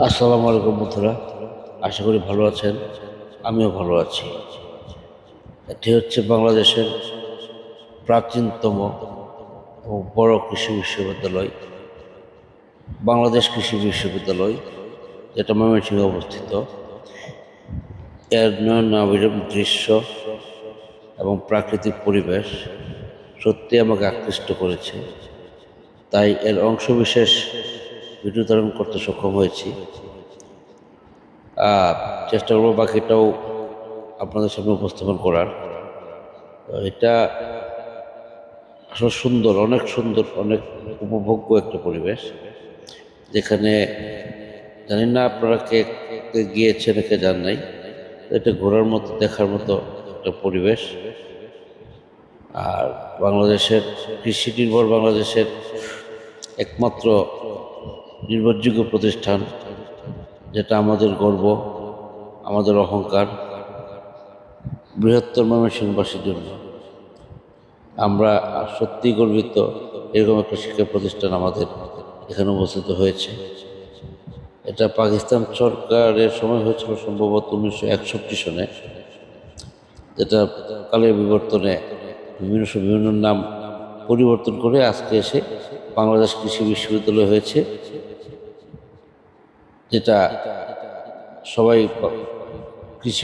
আসসালামু আলাইকুম বন্ধুরা, আশা করি ভালো আছেন। আমিও ভালো আছি। এটি হচ্ছে বাংলাদেশের প্রাচীনতম এবং বড় কৃষি বিশ্ববিদ্যালয়, বাংলাদেশ কৃষি বিশ্ববিদ্যালয়, যেটা ময়মনসিংহে অবস্থিত। এর নয়নাভিরাম দৃশ্য এবং প্রাকৃতিক পরিবেশ সত্যি আমাকে আকৃষ্ট করেছে, তাই এর অংশবিশেষ ভিডিও ধারণ করতে সক্ষম হয়েছি। চেষ্টা করবো বাকিটাও আপনাদের সামনে উপস্থাপন করার। এটা আসলে সুন্দর, অনেক সুন্দর, অনেক উপভোগ্য একটা পরিবেশ, যেখানে জানি না আপনারা কে গিয়েছেন কে যান নাই। এটা ঘোরার মতো, দেখার মতো একটা পরিবেশ। আর বাংলাদেশের কৃষি নির্ভর বাংলাদেশের একমাত্র নির্ভরযোগ্য প্রতিষ্ঠান, যেটা আমাদের গর্ব, আমাদের অহংকার, বৃহত্তর ময়মনসিংহবাসীর জন্য। আমরা সত্যি গর্বিত এরকম একটা শিক্ষা প্রতিষ্ঠান আমাদের এখানে উপস্থিত হয়েছে। এটা পাকিস্তান সরকারের সময় হয়েছিল সম্ভবত 1961 সনে, যেটা কালের বিবর্তনে বিভিন্ন নাম পরিবর্তন করে আজকে এসে বাংলাদেশ কৃষি বিশ্ববিদ্যালয় হয়েছে, যেটা সবাই কৃষি